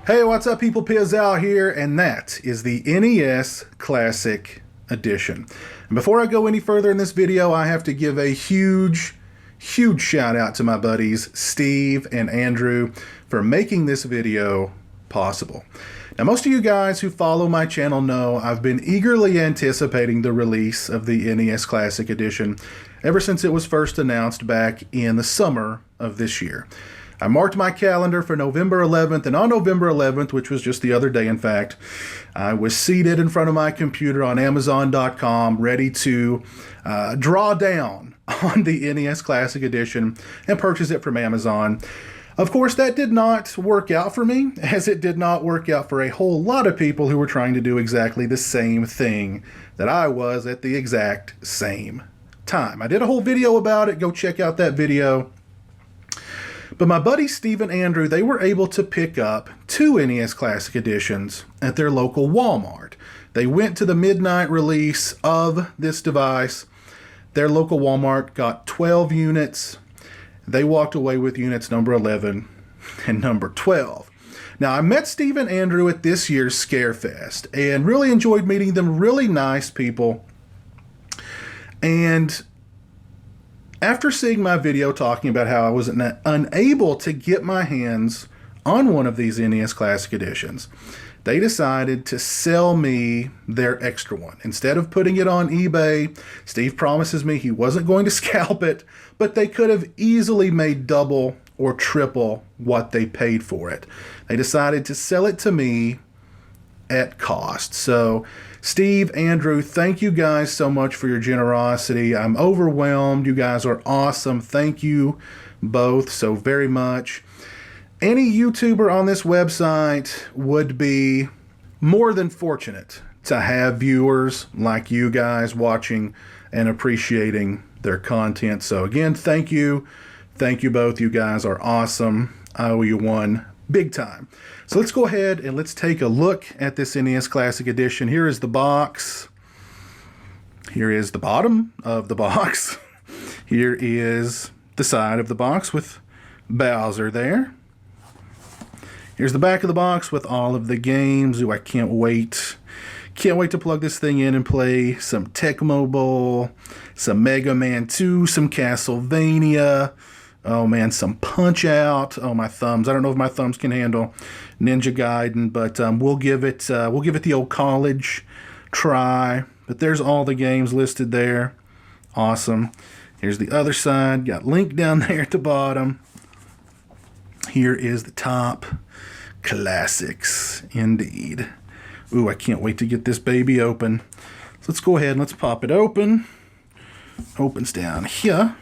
Hey, what's up people? Pizzal here, and that is the NES Classic Edition. And before I go any further in this video, I have to give a huge shout out to my buddies Steve and Andrew for making this video possible. Now, most of you guys who follow my channel know I've been eagerly anticipating the release of the NES Classic Edition ever since it was first announced back in the summer of this year. I marked my calendar for November 11th, and on November 11th, which was just the other day in fact, I was seated in front of my computer on Amazon.com ready to draw down on the NES Classic Edition and purchase it from Amazon. Of course, that did not work out for me, as it did not work out for a whole lot of people who were trying to do exactly the same thing that I was at the exact same time. I did a whole video about it. Go check out that video. But my buddies Steve and Andrew, they were able to pick up 2 NES Classic Editions at their local Walmart. They went to the midnight release of this device. Their local Walmart got 12 units. They walked away with units number 11 and number 12. Now, I met Steve and Andrew at this year's Scarefest and really enjoyed meeting them. Really nice people. And after seeing my video talking about how I was unable to get my hands on one of these NES Classic Editions, they decided to sell me their extra one. Instead of putting it on eBay, Steve promises me he wasn't going to scalp it, but they could have easily made double or triple what they paid for it. They decided to sell it to me at cost. So Steve, Andrew, thank you guys so much for your generosity. I'm overwhelmed. You guys are awesome. Thank you both so very much. Any YouTuber on this website would be more than fortunate to have viewers like you guys watching and appreciating their content. So again, thank you. Thank you both. You guys are awesome. I owe you one big time. So let's go ahead and let's take a look at this NES Classic Edition. Here is the box. Here is the bottom of the box. Here is the side of the box with Bowser there. Here's the back of the box with all of the games. Ooh, I can't wait. Can't wait to plug this thing in and play some Tecmo Bowl, some Mega Man 2, some Castlevania. Oh man, some Punch-Out! Oh, my thumbs. I don't know if my thumbs can handle Ninja Gaiden, but we'll give it the old college try. But there's all the games listed there. Awesome. Here's the other side. Got Link down there at the bottom. Here is the top. Classics, indeed. Ooh, I can't wait to get this baby open. So let's go ahead and let's pop it open. Opens down here.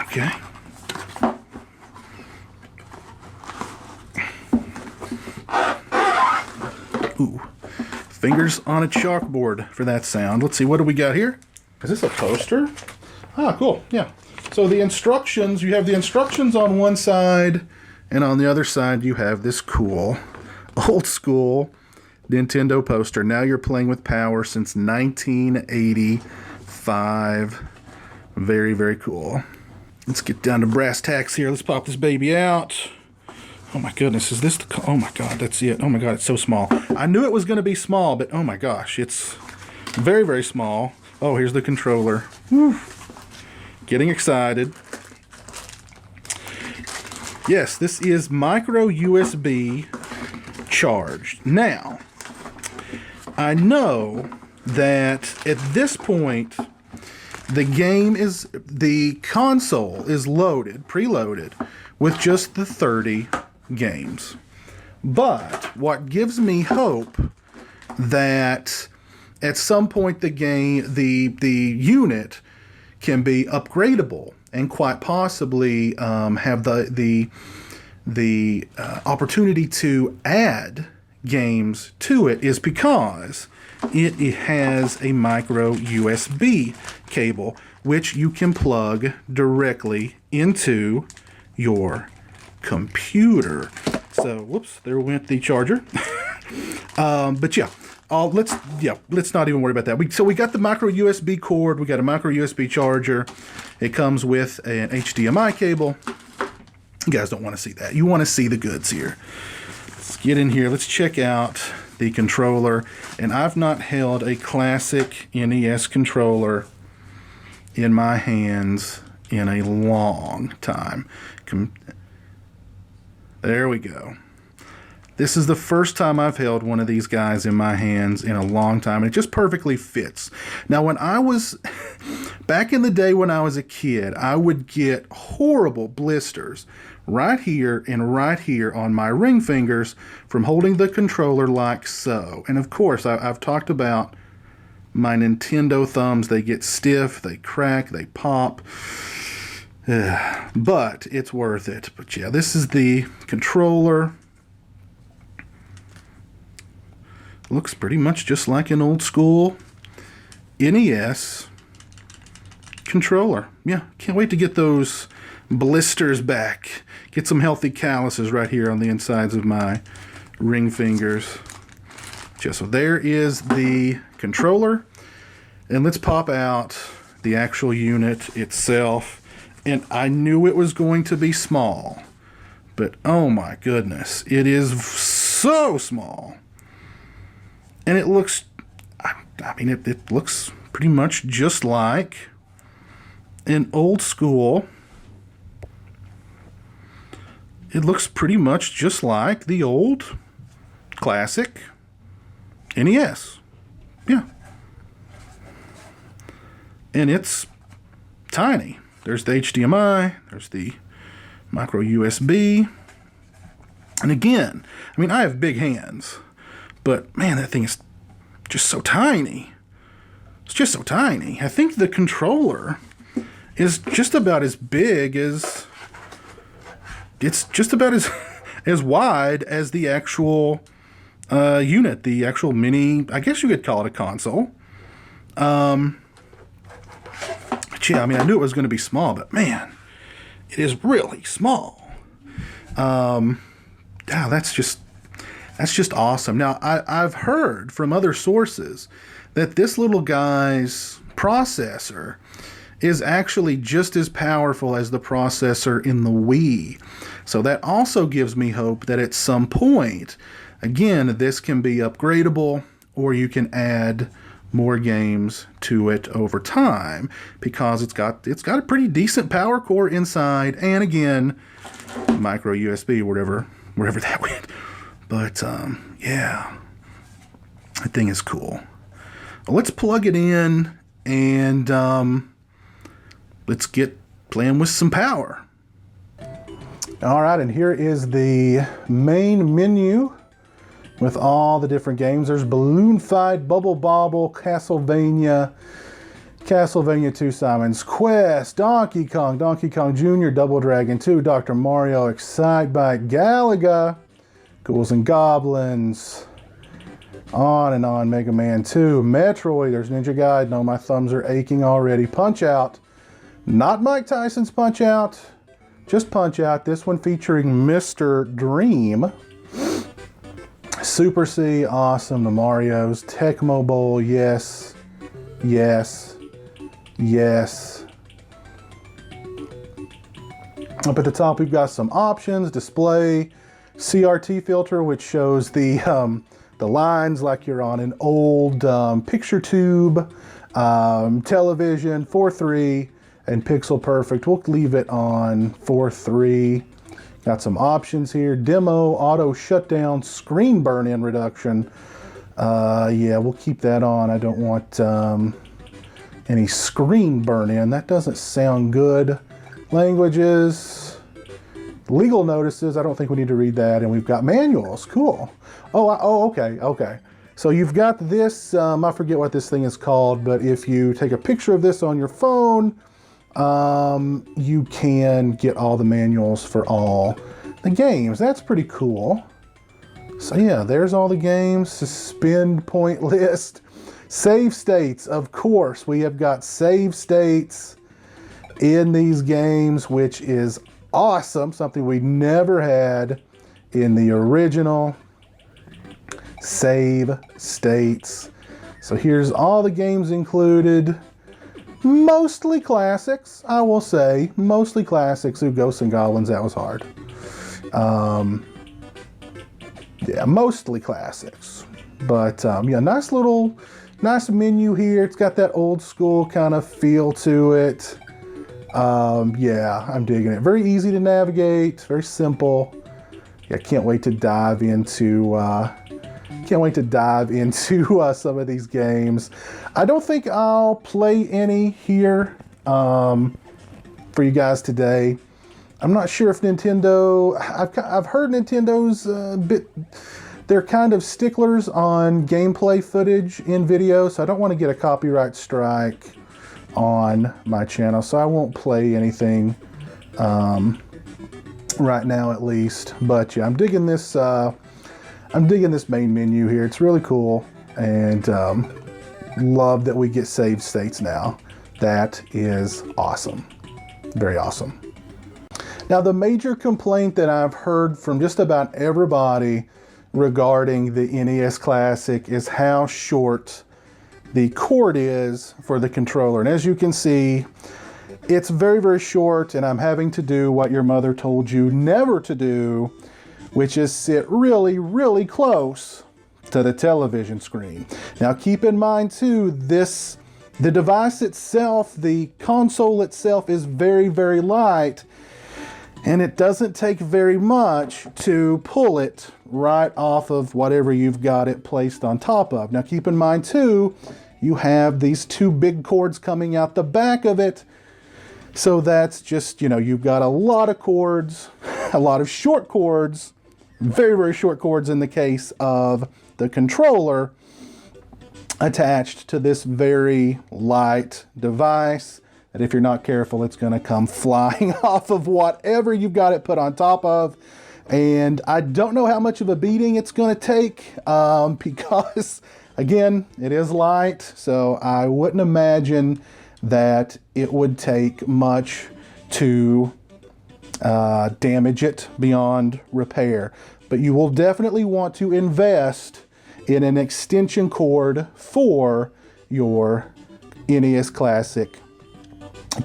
Okay. Ooh. Fingers on a chalkboard for that sound. Let's see, what do we got here? Is this a poster? Ah, cool. Yeah. So the instructions, you have the instructions on one side, and on the other side you have this cool, old school Nintendo poster. Now you're playing with power since 1985. Very, very cool. Let's get down to brass tacks here. Let's pop this baby out. Oh my goodness, is this the... Oh my god, that's it. Oh my god, it's so small. I knew it was going to be small, but oh my gosh, it's very, very small. Oh, here's the controller. Whew. Getting excited. Yes, this is micro USB charged. Now, I know that at this point, the console is loaded, preloaded, with just the 30 games. But what gives me hope that at some point the unit can be upgradable and quite possibly have the opportunity to add games to it is because it has a micro USB cable which you can plug directly into your computer. So, whoops, there went the charger. But yeah, let's not even worry about that. So we got the micro USB cord, we got a micro USB charger. It comes with an HDMI cable. You guys don't want to see that. You want to see the goods here. Let's get in here. Let's check out the controller. And I've not held a classic NES controller in my hands in a long time. There we go. This is the first time I've held one of these guys in my hands in a long time. And it just perfectly fits. Now, when I was, back in the day when I was a kid, I would get horrible blisters right here and right here on my ring fingers from holding the controller like so. And of course, I've talked about my Nintendo thumbs. They get stiff, they crack, they pop. But it's worth it. But yeah, this is the controller. Looks pretty much just like an old school NES controller. Yeah, can't wait to get those blisters back. Get some healthy calluses right here on the insides of my ring fingers. So there is the controller. And let's pop out the actual unit itself. And I knew it was going to be small. But oh my goodness, it is so small. And it looks, I mean, it looks pretty much just like an old school. It looks pretty much just like the old classic NES. Yeah. And it's tiny. There's the HDMI. There's the micro USB. And again, I mean, I have big hands. But, man, that thing is just so tiny. It's just so tiny. I think the controller is just about as big as... It's just about as wide as the actual unit. The actual mini... I guess you could call it a console. But, yeah, I mean, I knew it was going to be small. But, man, it is really small. That's just awesome. Now, I've heard from other sources that this little guy's processor is actually just as powerful as the processor in the Wii. So that also gives me hope that at some point, again, this can be upgradable, or you can add more games to it over time, because it's got a pretty decent power core inside, and again, micro USB, wherever that went. But, yeah, that thing is cool. Well, let's plug it in and let's get playing with some power. All right, and here is the main menu with all the different games. There's Balloon Fight, Bubble Bobble, Castlevania 2, Simon's Quest, Donkey Kong Jr., Double Dragon 2, Dr. Mario, Excitebike, Galaga, Ghouls and Goblins, on and on, Mega Man 2, Metroid, there's Ninja Gaiden. No, my thumbs are aching already. Punch-Out, not Mike Tyson's Punch-Out, just Punch-Out. This one featuring Mr. Dream. Super C, awesome. The Marios, Tecmo Bowl, yes, yes, yes. Up at the top, we've got some options. Display, CRT filter, which shows the lines like you're on an old picture tube, television, 4:3, and pixel perfect. We'll leave it on 4:3. Got some options here. Demo, auto shutdown, screen burn-in reduction. Yeah, we'll keep that on. I don't want any screen burn-in. That doesn't sound good. Languages, legal notices. I don't think we need to read that. And we've got manuals. Cool. Okay. So you've got this. I forget what this thing is called, but if you take a picture of this on your phone, you can get all the manuals for all the games. That's pretty cool. So yeah, there's all the games. Suspend point list. Save states, of course. We have got save states in these games, which is awesome. Something we never had in the original. Save states. So here's all the games included. Mostly classics, I will say. Mostly classics. Ooh, Ghosts and Goblins, that was hard. Yeah, mostly classics. But yeah, nice menu here. It's got that old school kind of feel to it. Yeah, I'm digging it. Very easy to navigate, very simple. Yeah, can't wait to dive into some of these games. I don't think I'll play any here for you guys today. I'm not sure if Nintendo. I've heard Nintendo's they're kind of sticklers on gameplay footage in video, so I don't want to get a copyright strike on my channel, so I won't play anything right now, at least. But yeah, I'm digging this main menu here. It's really cool, and love that we get saved states now. That is awesome. Very awesome. Now, the major complaint that I've heard from just about everybody regarding the NES Classic is how short the cord is for the controller. And as you can see, it's very, very short, and I'm having to do what your mother told you never to do, which is sit really, really close to the television screen. Now, keep in mind too, the device itself, the console itself, is very, very light, and it doesn't take very much to pull it right off of whatever you've got it placed on top of. Now, keep in mind too, you have these two big cords coming out the back of it. So that's just, you've got a lot of cords, a lot of short cords, very, very short cords in the case of the controller, attached to this very light device that if you're not careful, it's going to come flying off of whatever you've got it put on top of. And I don't know how much of a beating it's going to take because, again, it is light. So I wouldn't imagine that it would take much to damage it beyond repair. But you will definitely want to invest in an extension cord for your NES Classic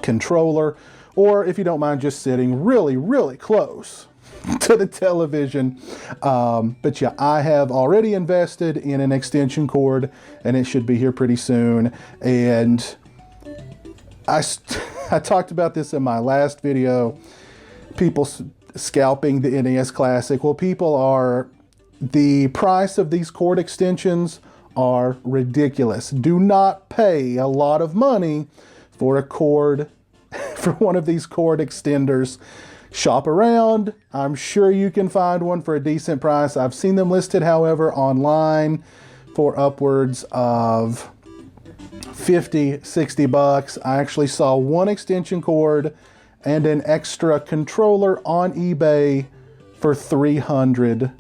controller, or if you don't mind just sitting really, really close to the television. But yeah, I have already invested in an extension cord, and it should be here pretty soon. And I talked about this in my last video, people scalping the NES Classic. Well, the price of these cord extensions are ridiculous. Do not pay a lot of money for a cord, for one of these cord extenders. Shop around. I'm sure you can find one for a decent price. I've seen them listed, however, online for upwards of 50, 60 bucks. I actually saw one extension cord and an extra controller on eBay for $300.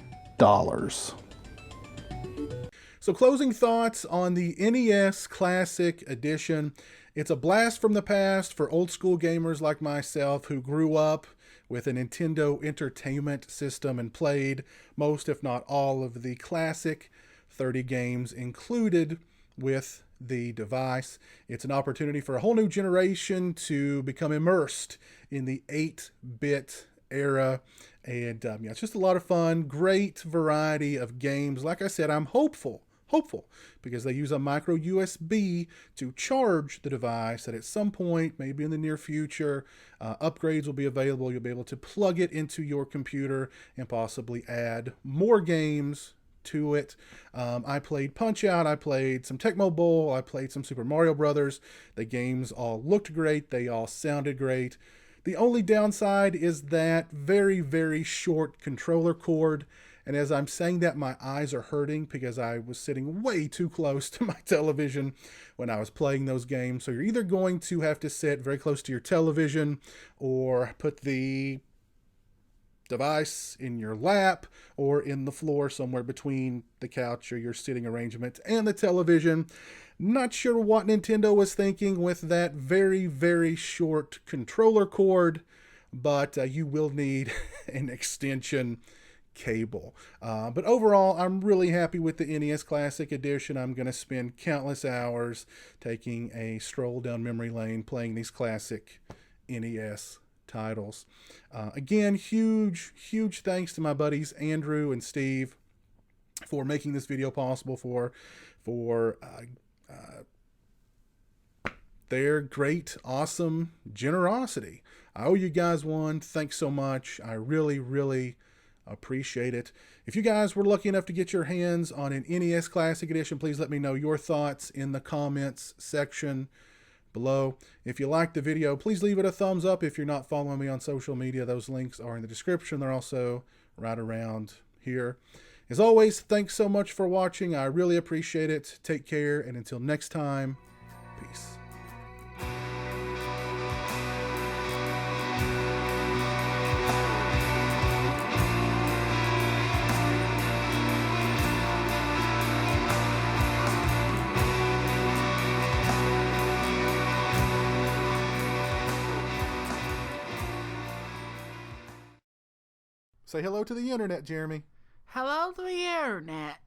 So closing thoughts on the NES Classic Edition. It's a blast from the past for old school gamers like myself who grew up with a Nintendo Entertainment System and played most, if not all, of the classic 30 games included with the device. It's an opportunity for a whole new generation to become immersed in the 8-bit era. And yeah, it's just a lot of fun. Great variety of games. Like I said, I'm hopeful because they use a micro USB to charge the device, that at some point, maybe in the near future, upgrades will be available. You'll be able to plug it into your computer and possibly add more games to it. I played Punch-Out, I played some Tecmo Bowl, I played some Super Mario Brothers. The games all looked great, they all sounded great. The only downside is that very, very short controller cord. And as I'm saying that, my eyes are hurting because I was sitting way too close to my television when I was playing those games. So you're either going to have to sit very close to your television or put the device in your lap or in the floor somewhere between the couch or your sitting arrangement and the television. Not sure what Nintendo was thinking with that very, very short controller cord, but you will need an extension cable. But overall, I'm really happy with the NES Classic Edition. I'm going to spend countless hours taking a stroll down memory lane playing these classic NES titles. Again, huge thanks to my buddies Andrew and Steve for making this video possible, for their great, awesome generosity. I owe you guys one. Thanks so much. I really appreciate it. If you guys were lucky enough to get your hands on an NES Classic Edition, please let me know your thoughts in the comments section below. If you liked the video, please leave it a thumbs up. If you're not following me on social media, those links are in the description. They're also right around here. As always, thanks so much for watching. I really appreciate it. Take care, and until next time, peace. Say hello to the internet, Jeremy. Hello to the internet.